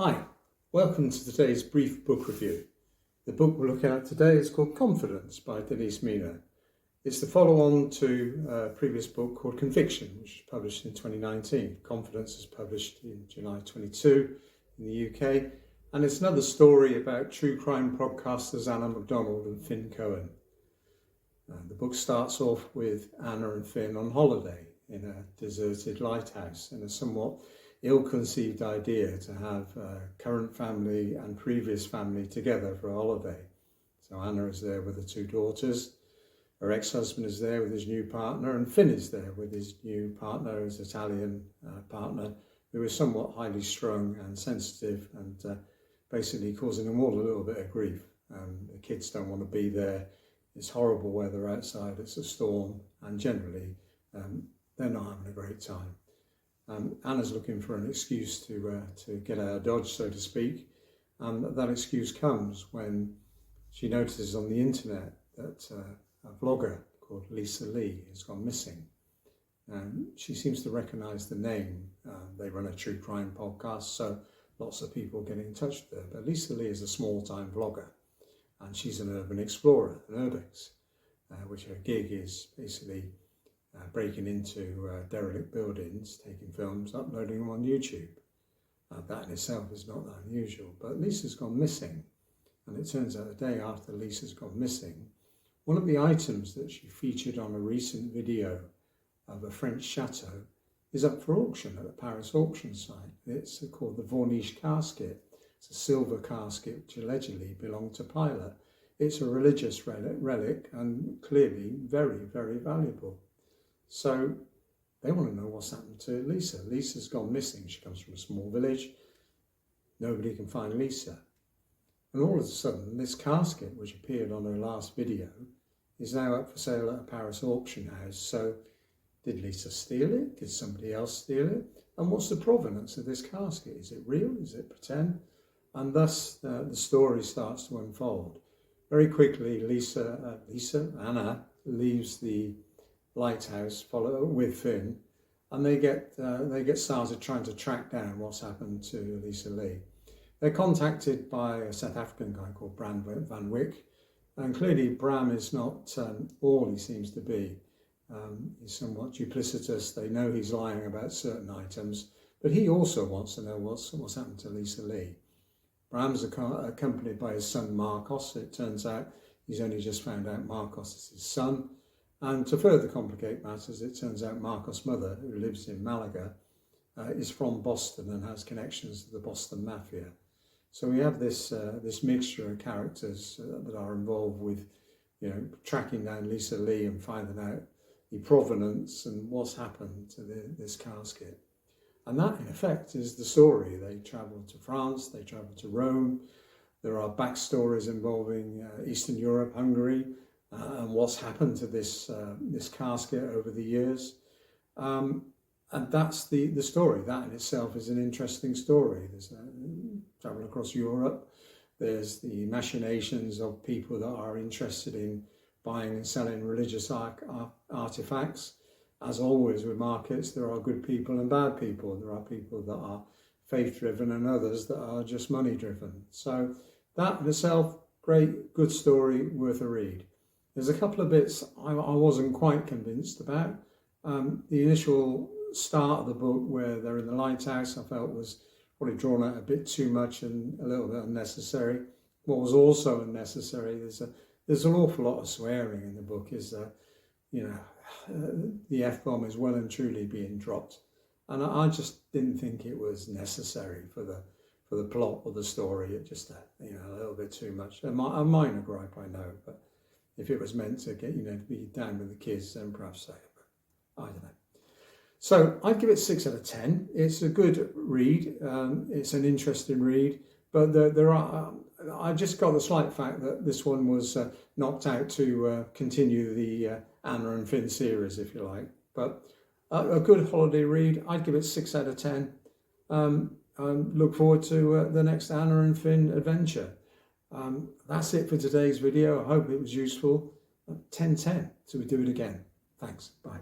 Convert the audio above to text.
Hi, welcome to today's brief book review. The book we're looking at today is called Confidence by Denise Mina. It's the follow-on to a previous book called Conviction, which was published in 2019. Confidence is published in July 22 in the UK, and it's another story about true crime podcasters Anna MacDonald and Finn Cohen. The book starts off with Anna and Finn on holiday in a deserted lighthouse, in a somewhat ill-conceived idea to have current family and previous family together for a holiday. So Anna is there with her two daughters, her ex-husband is there with his new partner, and Finn is there with his new partner, his Italian partner, who is somewhat highly strung and sensitive and basically causing them all a little bit of grief. The kids don't want to be there. It's horrible weather outside, it's a storm, and generally they're not having a great time. Anna's looking for an excuse to get out of Dodge, so to speak, and that excuse comes when she notices on the internet that a vlogger called Lisa Lee has gone missing. She seems to recognise the name. They run a true crime podcast, so lots of people get in touch with her. But Lisa Lee is a small-time vlogger, and she's an urban explorer, an urbex, which her gig is basically breaking into derelict buildings, taking films, uploading them on YouTube. That in itself is not that unusual, but Lisa's gone missing, and it turns out a day after Lisa's gone missing, one of the items that she featured on a recent video of a French chateau is up for auction at the Paris auction site. It's called the Wordery casket. It's a silver casket which allegedly belonged to Pilate. It's a religious relic and clearly very, very valuable. So they want to know what's happened to Lisa. Lisa's gone missing. She comes from a small village. Nobody can find Lisa. And all of a sudden, this casket, which appeared on her last video, is now up for sale at a Paris auction house. So did Lisa steal it? Did somebody else steal it? And what's the provenance of this casket? Is it real? Is it pretend? And thus the story starts to unfold. Very quickly, Anna leaves the lighthouse with Finn, and they get started trying to track down what's happened to Lisa Lee. They're contacted by a South African guy called Bram van Wyk, and clearly Bram is not all he seems to be. He's somewhat duplicitous. They know he's lying about certain items, but he also wants to know what's happened to Lisa Lee. Bram's accompanied by his son Marcos. It turns out he's only just found out Marcos is his son. And to further complicate matters, it turns out Marcos' mother, who lives in Malaga, is from Boston and has connections to the Boston Mafia. So we have this mixture of characters that are involved with, tracking down Lisa Lee and finding out the provenance and what's happened to this casket. And that, in effect, is the story. They travel to France, they travel to Rome. There are backstories involving Eastern Europe, Hungary, and what's happened to this casket over the years. And that's the story. That in itself is an interesting story. There's travel across Europe. There's the machinations of people that are interested in buying and selling religious artifacts. As always with markets, there are good people and bad people. There are people that are faith-driven and others that are just money-driven. So that in itself, great, good story, worth a read. There's a couple of bits I wasn't quite convinced about. The initial start of the book where they're in the lighthouse, I felt was probably drawn out a bit too much and a little bit unnecessary. What was also unnecessary, there's an awful lot of swearing in the book, the F-bomb is well and truly being dropped. And I just didn't think it was necessary for the plot or the story. It just, a little bit too much. A minor gripe, I know, but if it was meant to get, to be down with the kids, then perhaps so, but I don't know. So I'd give it 6 out of 10. It's a good read. It's an interesting read, but I just got the slight fact that this one was knocked out to continue the Anna and Finn series, if you like. But a good holiday read. I'd give it 6 out of 10. Look forward to the next Anna and Finn adventure. That's it for today's video. I hope it was useful. 10-10, so we do it again. Thanks. Bye.